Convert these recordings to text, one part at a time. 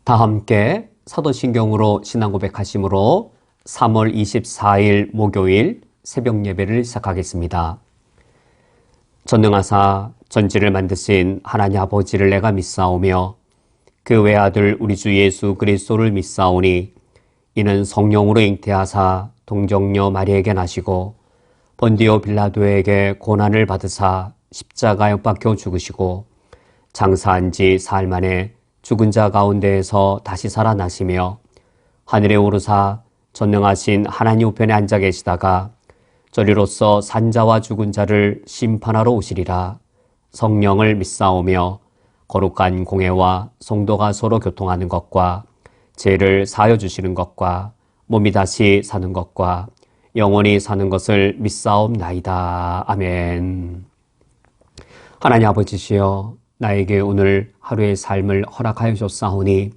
다 함께 사도신경으로 신앙 고백하심으로 3월 24일 목요일 새벽 예배를 시작하겠습니다. 전능하사 전지를 만드신 하나님 아버지를 내가 믿사오며 그 외아들 우리 주 예수 그리스도를 믿사오니 이는 성령으로 잉태하사 동정녀 마리에게 나시고 본디오 빌라도에게 고난을 받으사 십자가에 못 박혀 죽으시고 장사한 지 사흘 만에 죽은 자 가운데에서 다시 살아나시며 하늘에 오르사 전능하신 하나님 우편에 앉아 계시다가 저리로서 산자와 죽은 자를 심판하러 오시리라. 성령을 믿사오며 거룩한 공회와 성도가 서로 교통하는 것과 죄를 사하여 주시는 것과 몸이 다시 사는 것과 영원히 사는 것을 믿사옵나이다. 아멘. 하나님 아버지시여, 나에게 오늘 하루의 삶을 허락하여 줬사오니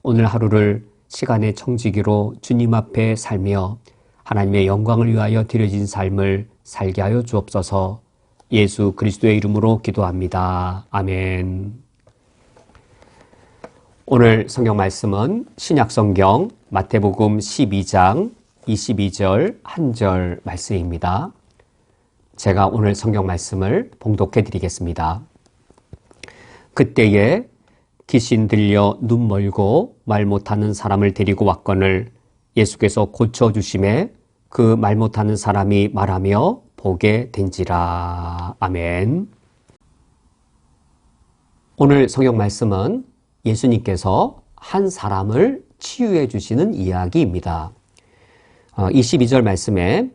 오늘 하루를 시간의 청지기로 주님 앞에 살며 하나님의 영광을 위하여 드려진 삶을 살게 하여 주옵소서. 예수 그리스도의 이름으로 기도합니다. 아멘. 오늘 성경 말씀은 신약성경 마태복음 12장 22절 1절 말씀입니다. 제가 오늘 성경 말씀을 봉독해 드리겠습니다. 그때에 귀신 들려 눈 멀고 말 못하는 사람을 데리고 왔거늘 예수께서 고쳐주심에 그 말 못하는 사람이 말하며 보게 된지라. 아멘. 오늘 성경 말씀은 예수님께서 한 사람을 치유해 주시는 이야기입니다. 22절 말씀에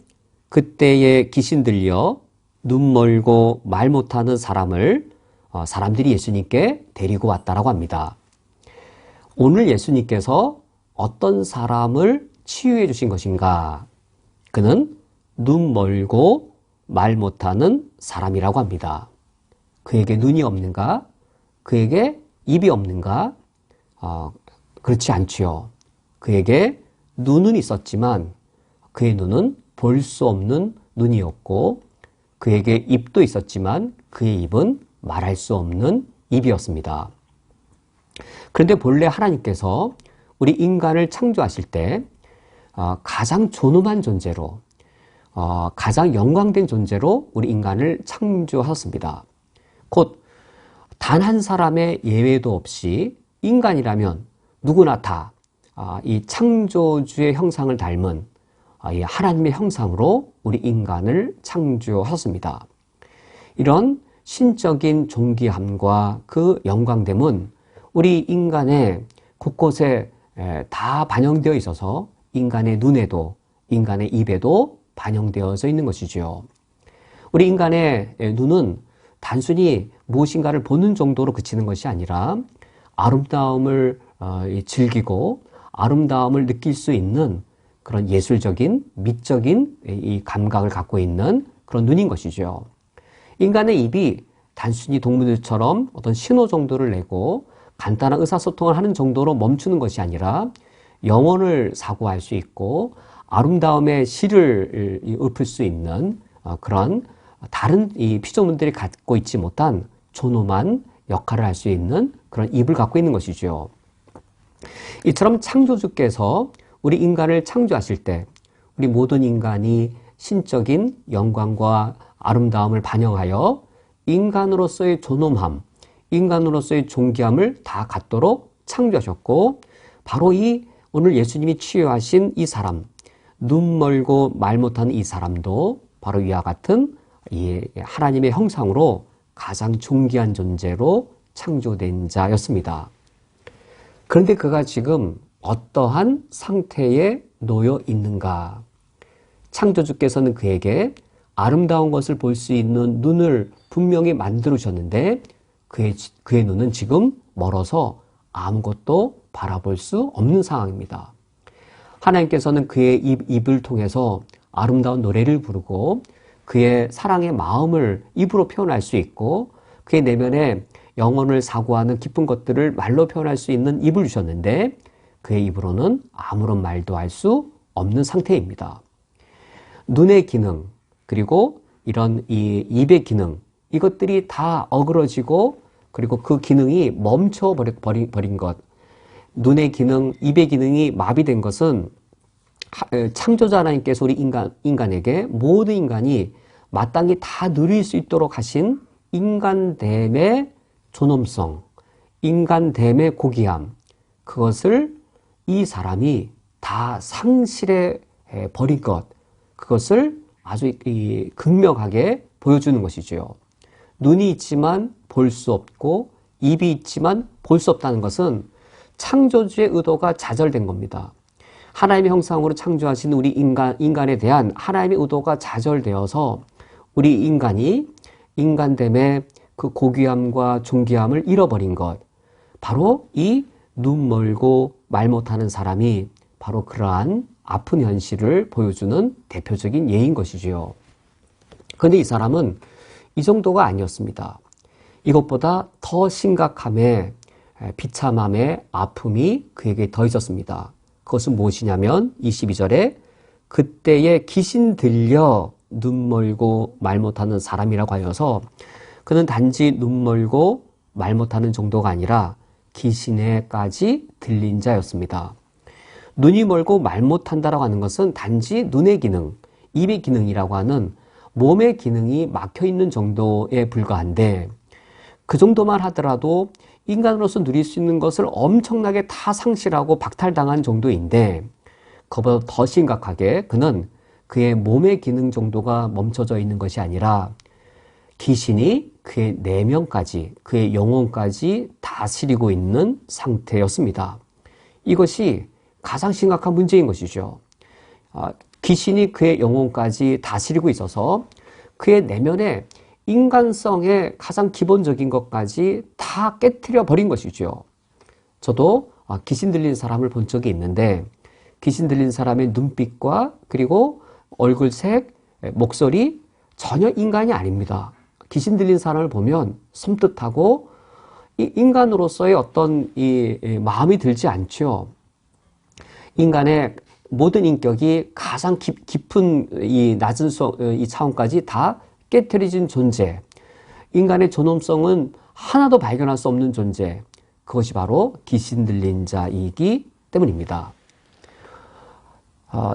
그때에 귀신 들려 눈 멀고 말 못하는 사람들이 예수님께 데리고 왔다라고 합니다. 오늘 예수님께서 어떤 사람을 치유해 주신 것인가? 그는 눈 멀고 말 못하는 사람이라고 합니다. 그에게 눈이 없는가? 그에게 입이 없는가? 그렇지 않지요. 그에게 눈은 있었지만 그의 눈은 볼 수 없는 눈이었고 그에게 입도 있었지만 그의 입은 말할 수 없는 입이었습니다. 그런데 본래 하나님께서 우리 인간을 창조하실 때 가장 존엄한 존재로 가장 영광된 존재로 우리 인간을 창조하셨습니다. 곧 단 한 사람의 예외도 없이 인간이라면 누구나 다 이 창조주의 형상을 닮은 이 하나님의 형상으로 우리 인간을 창조하셨습니다. 이런 신적인 존귀함과 그 영광됨은 우리 인간의 곳곳에 다 반영되어 있어서 인간의 눈에도 인간의 입에도 반영되어져 있는 것이죠. 우리 인간의 눈은 단순히 무엇인가를 보는 정도로 그치는 것이 아니라 아름다움을 즐기고 아름다움을 느낄 수 있는 그런 예술적인, 미적인 이 감각을 갖고 있는 그런 눈인 것이죠. 인간의 입이 단순히 동물들처럼 어떤 신호 정도를 내고 간단한 의사소통을 하는 정도로 멈추는 것이 아니라 영혼을 사고할 수 있고 아름다움의 시를 읊을 수 있는 그런 다른 이 피조물들이 갖고 있지 못한 존엄한 역할을 할 수 있는 그런 입을 갖고 있는 것이죠. 이처럼 창조주께서 우리 인간을 창조하실 때 우리 모든 인간이 신적인 영광과 아름다움을 반영하여 인간으로서의 존엄함, 인간으로서의 존귀함을 다 갖도록 창조하셨고 바로 이 오늘 예수님이 치유하신 이 사람, 눈 멀고 말 못하는 이 사람도 바로 이와 같은 이 하나님의 형상으로 가장 존귀한 존재로 창조된 자였습니다. 그런데 그가 지금 어떠한 상태에 놓여 있는가? 창조주께서는 그에게 아름다운 것을 볼 수 있는 눈을 분명히 만들어주셨는데 그의 눈은 지금 멀어서 아무것도 바라볼 수 없는 상황입니다. 하나님께서는 그의 입을 통해서 아름다운 노래를 부르고 그의 사랑의 마음을 입으로 표현할 수 있고 그의 내면에 영혼을 사고하는 깊은 것들을 말로 표현할 수 있는 입을 주셨는데 그의 입으로는 아무런 말도 할 수 없는 상태입니다. 눈의 기능 그리고 이런 이 입의 기능 이것들이 다 어그러지고 그리고 그 기능이 멈춰버린 것 눈의 기능, 입의 기능이 마비된 것은 창조자 하나님께서 우리 인간에게 모든 인간이 마땅히 다 누릴 수 있도록 하신 인간됨의 존엄성, 인간됨의 고귀함, 그것을 이 사람이 다 상실해 버린 것, 그것을 아주 극명하게 보여주는 것이죠. 눈이 있지만 볼 수 없고 입이 있지만 볼 수 없다는 것은 창조주의 의도가 좌절된 겁니다. 하나님의 형상으로 창조하신 우리 인간에 대한 하나님의 의도가 좌절되어서 우리 인간이 인간됨의 그 고귀함과 존귀함을 잃어버린 것, 바로 이 눈 멀고 말 못하는 사람이 바로 그러한 아픈 현실을 보여주는 대표적인 예인 것이지요. 그런데 이 사람은 이 정도가 아니었습니다. 이것보다 더 심각함에 비참함의 아픔이 그에게 더 있었습니다. 그것은 무엇이냐면 22절에 그때에 귀신 들려 눈 멀고 말 못하는 사람이라고 하여서 그는 단지 눈 멀고 말 못하는 정도가 아니라 귀신에까지 들린 자였습니다. 눈이 멀고 말 못한다라고 하는 것은 단지 눈의 기능, 입의 기능이라고 하는 몸의 기능이 막혀있는 정도에 불과한데 그 정도만 하더라도 인간으로서 누릴 수 있는 것을 엄청나게 다 상실하고 박탈당한 정도인데 그보다 더 심각하게 그는 그의 몸의 기능 정도가 멈춰져 있는 것이 아니라 귀신이 그의 내면까지, 그의 영혼까지 다스리고 있는 상태였습니다. 이것이 가장 심각한 문제인 것이죠. 귀신이 그의 영혼까지 다스리고 있어서 그의 내면에 인간성의 가장 기본적인 것까지 다 깨트려 버린 것이죠. 저도 귀신 들린 사람을 본 적이 있는데 귀신 들린 사람의 눈빛과 그리고 얼굴색, 목소리 전혀 인간이 아닙니다. 귀신 들린 사람을 보면 섬뜩하고 인간으로서의 어떤 마음이 들지 않죠. 인간의 모든 인격이 가장 깊은 이 낮은 이 차원까지 다 깨트려진 존재, 인간의 존엄성은 하나도 발견할 수 없는 존재, 그것이 바로 귀신 들린 자이기 때문입니다.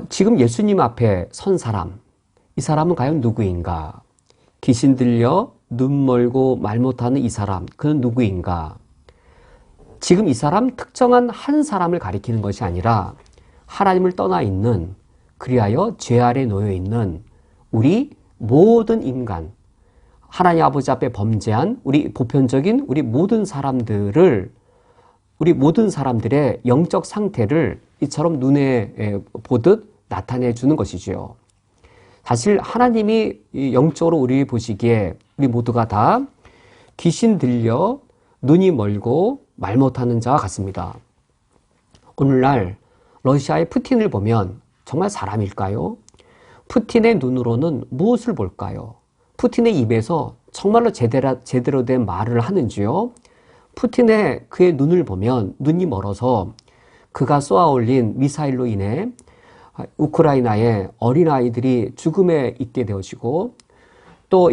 지금 예수님 앞에 선 사람, 이 사람은 과연 누구인가? 귀신 들려 눈 멀고 말 못하는 이 사람, 그는 누구인가? 지금 이 사람 특정한 한 사람을 가리키는 것이 아니라 하나님을 떠나 있는, 그리하여 죄 아래 놓여 있는 우리 모든 인간, 하나님 아버지 앞에 범죄한 우리 보편적인 우리 모든 사람들의 영적 상태를 이처럼 눈에 보듯 나타내 주는 것이지요. 사실 하나님이 영적으로 우리 보시기에 우리 모두가 다 귀신 들려 눈이 멀고 말 못하는 자와 같습니다. 오늘날 러시아의 푸틴을 보면 정말 사람일까요? 푸틴의 눈으로는 무엇을 볼까요? 푸틴의 입에서 정말로 제대로 된 말을 하는지요? 푸틴의 그의 눈을 보면 눈이 멀어서 그가 쏘아 올린 미사일로 인해 우크라이나의 어린아이들이 죽음에 있게 되어지고 또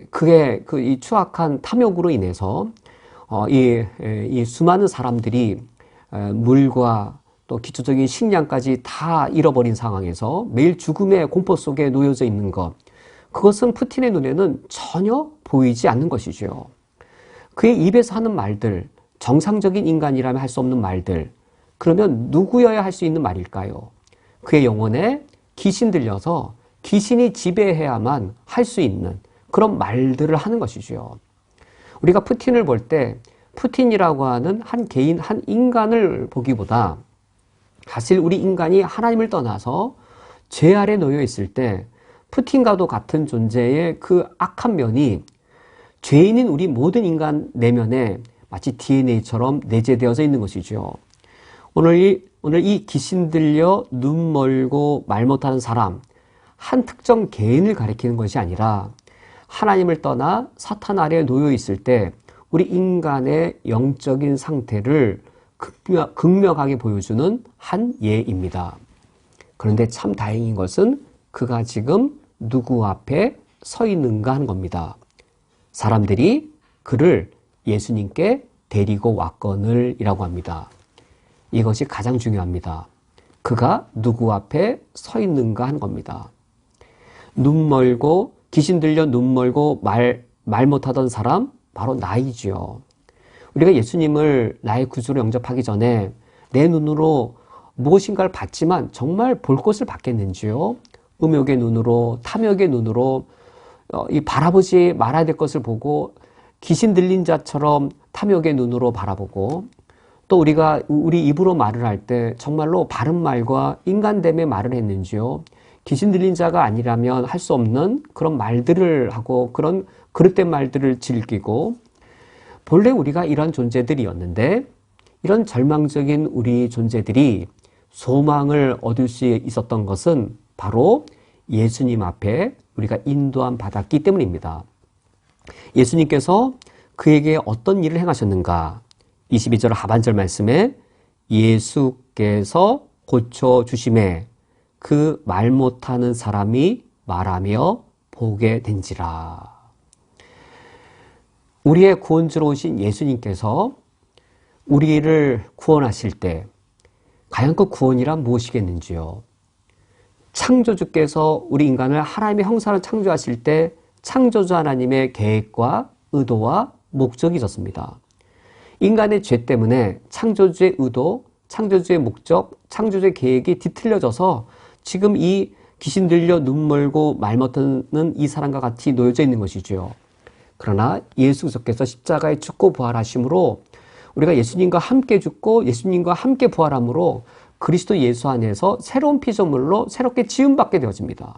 그의 이 추악한 탐욕으로 인해서 이 수많은 사람들이 물과 또 기초적인 식량까지 다 잃어버린 상황에서 매일 죽음의 공포 속에 놓여져 있는 것, 그것은 푸틴의 눈에는 전혀 보이지 않는 것이죠. 그의 입에서 하는 말들, 정상적인 인간이라면 할 수 없는 말들, 그러면 누구여야 할 수 있는 말일까요? 그의 영혼에 귀신 들려서 귀신이 지배해야만 할 수 있는 그런 말들을 하는 것이죠. 우리가 푸틴을 볼 때 푸틴이라고 하는 한 개인, 한 인간을 보기보다 사실 우리 인간이 하나님을 떠나서 죄 아래 놓여 있을 때 푸틴과도 같은 존재의 그 악한 면이 죄인인 우리 모든 인간 내면에 마치 DNA처럼 내재되어져 있는 것이죠. 오늘 이 귀신 들려 눈 멀고 말 못하는 사람, 한 특정 개인을 가리키는 것이 아니라 하나님을 떠나 사탄 아래에 놓여 있을 때 우리 인간의 영적인 상태를 극명하게 보여주는 한 예입니다. 그런데 참 다행인 것은 그가 지금 누구 앞에 서 있는가 하는 겁니다. 사람들이 그를 예수님께 데리고 왔거늘이라고 합니다. 이것이 가장 중요합니다. 그가 누구 앞에 서 있는가 하는 겁니다. 눈 멀고 귀신 들려 눈 멀고 말 못하던 사람 바로 나이지요. 우리가 예수님을 나의 구주로 영접하기 전에 내 눈으로 무엇인가를 봤지만 정말 볼 것을 봤겠는지요? 음욕의 눈으로, 탐욕의 눈으로 이 바라보지 말아야 될 것을 보고 귀신 들린 자처럼 탐욕의 눈으로 바라보고, 또 우리가 우리 입으로 말을 할 때 정말로 바른 말과 인간됨의 말을 했는지요? 귀신 들린 자가 아니라면 할 수 없는 그런 말들을 하고 그런 그릇된 말들을 즐기고, 본래 우리가 이런 존재들이었는데 이런 절망적인 우리 존재들이 소망을 얻을 수 있었던 것은 바로 예수님 앞에 우리가 인도함 받았기 때문입니다. 예수님께서 그에게 어떤 일을 행하셨는가? 22절 하반절 말씀에 예수께서 고쳐주심에 그 말 못하는 사람이 말하며 보게 된지라. 우리의 구원주로 오신 예수님께서 우리를 구원하실 때 과연 그 구원이란 무엇이겠는지요? 창조주께서 우리 인간을 하나님의 형상으로 창조하실 때 창조주 하나님의 계획과 의도와 목적이 있었습니다. 인간의 죄 때문에 창조주의 의도, 창조주의 목적, 창조주의 계획이 뒤틀려져서 지금 이 귀신 들려 눈 멀고 말 못하는 이 사람과 같이 놓여져 있는 것이죠. 그러나 예수 그리스도께서 십자가에 죽고 부활하심으로 우리가 예수님과 함께 죽고 예수님과 함께 부활함으로 그리스도 예수 안에서 새로운 피조물로 새롭게 지음받게 되어집니다.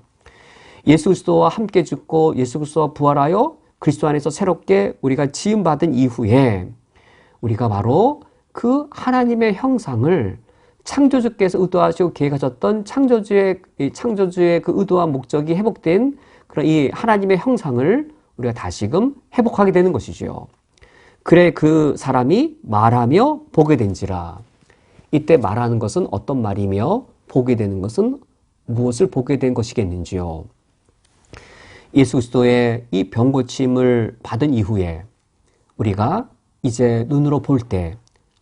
예수 그리스도와 함께 죽고 예수 그리스도와 부활하여 그리스도 안에서 새롭게 우리가 지음받은 이후에 우리가 바로 그 하나님의 형상을 창조주께서 의도하시고 계획하셨던 창조주의 그 의도와 목적이 회복된 그런 이 하나님의 형상을 우리가 다시금 회복하게 되는 것이지요. 그래 그 사람이 말하며 보게 된지라. 이때 말하는 것은 어떤 말이며 보게 되는 것은 무엇을 보게 된 것이겠는지요. 예수 그리스도의 이 병고침을 받은 이후에 우리가 이제 눈으로 볼 때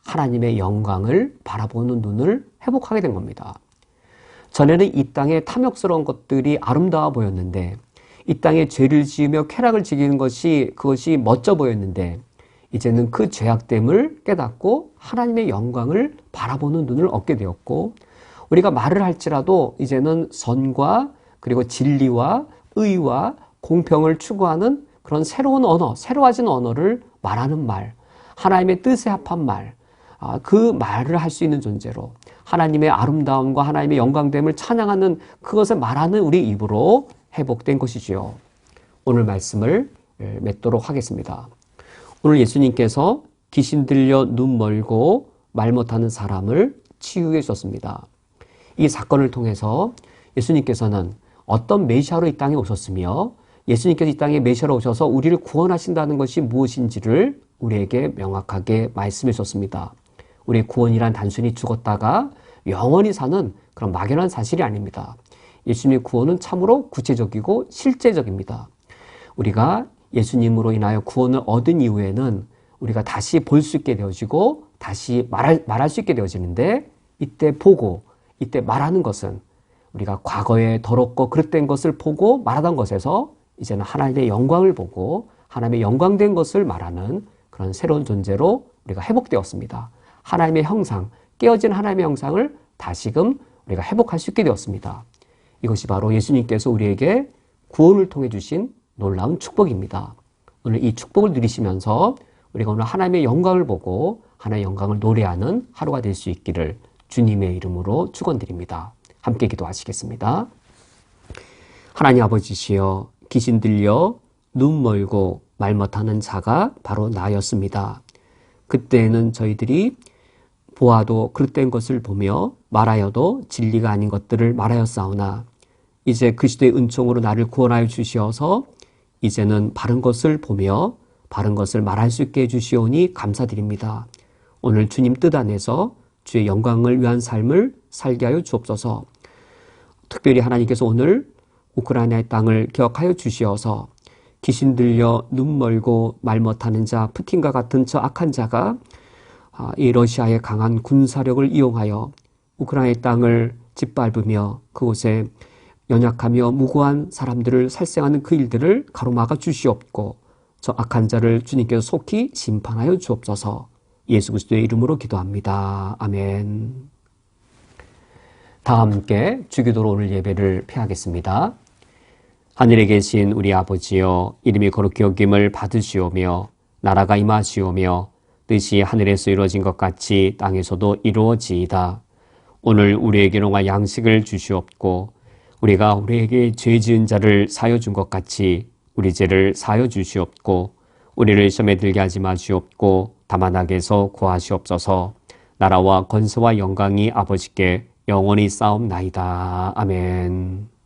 하나님의 영광을 바라보는 눈을 회복하게 된 겁니다. 전에는 이 땅의 탐욕스러운 것들이 아름다워 보였는데, 이 땅에 죄를 지으며 쾌락을 즐기는 그것이 멋져 보였는데, 이제는 그 죄악됨을 깨닫고 하나님의 영광을 바라보는 눈을 얻게 되었고, 우리가 말을 할지라도 이제는 선과 그리고 진리와 의와 공평을 추구하는 그런 새로운 언어, 새로워진 언어를 말하는 말, 하나님의 뜻에 합한 말, 그 말을 할 수 있는 존재로 하나님의 아름다움과 하나님의 영광됨을 찬양하는 그것을 말하는 우리 입으로 회복된 것이지요. 오늘 말씀을 맺도록 하겠습니다. 오늘 예수님께서 귀신 들려 눈 멀고 말 못하는 사람을 치유해 주셨습니다. 이 사건을 통해서 예수님께서는 어떤 메시아로 이 땅에 오셨으며 예수님께서 이 땅에 메시아로 오셔서 우리를 구원하신다는 것이 무엇인지를 우리에게 명확하게 말씀해 주셨습니다. 우리의 구원이란 단순히 죽었다가 영원히 사는 그런 막연한 사실이 아닙니다. 예수님의 구원은 참으로 구체적이고 실제적입니다. 우리가 예수님으로 인하여 구원을 얻은 이후에는 우리가 다시 볼 수 있게 되어지고 다시 말할 수 있게 되어지는데, 이때 보고 이때 말하는 것은 우리가 과거에 더럽고 그릇된 것을 보고 말하던 것에서 이제는 하나님의 영광을 보고 하나님의 영광된 것을 말하는 그런 새로운 존재로 우리가 회복되었습니다. 하나님의 형상, 깨어진 하나님의 형상을 다시금 우리가 회복할 수 있게 되었습니다. 이것이 바로 예수님께서 우리에게 구원을 통해 주신 놀라운 축복입니다. 오늘 이 축복을 누리시면서 우리가 오늘 하나님의 영광을 보고 하나님의 영광을 노래하는 하루가 될 수 있기를 주님의 이름으로 축원드립니다. 함께 기도하시겠습니다. 하나님 아버지시여, 귀신 들려 눈 멀고 말 못하는 자가 바로 나였습니다. 그때에는 저희들이 보아도 그릇된 것을 보며 말하여도 진리가 아닌 것들을 말하였사오나, 이제 그리스도의 은총으로 나를 구원하여 주시어서 이제는 바른 것을 보며 바른 것을 말할 수 있게 해주시오니 감사드립니다. 오늘 주님 뜻 안에서 주의 영광을 위한 삶을 살게 하여 주옵소서. 특별히 하나님께서 오늘 우크라이나의 땅을 기억하여 주시어서 귀신 들려 눈 멀고 말 못하는 자, 푸틴과 같은 저 악한 자가 이 러시아의 강한 군사력을 이용하여 우크라이나의 땅을 짓밟으며 그곳에 연약하며 무고한 사람들을 살생하는 그 일들을 가로막아 주시옵고 저 악한 자를 주님께서 속히 심판하여 주옵소서. 예수 그리스도의 이름으로 기도합니다. 아멘. 다 함께 주기도로 오늘 예배를 폐하겠습니다. 하늘에 계신 우리 아버지여, 이름이 거룩히 여김을 받으시오며 나라가 임하시오며 뜻이 하늘에서 이루어진 것 같이 땅에서도 이루어지이다. 오늘 우리에게 일용할 양식을 주시옵고 우리가 우리에게 죄 지은 자를 사하여 준 것 같이 우리 죄를 사하여 주시옵고 우리를 시험에 들게 하지 마시옵고 다만 악에서 구하시옵소서. 나라와 권세와 영광이 아버지께 영원히 싸움나이다. 아멘.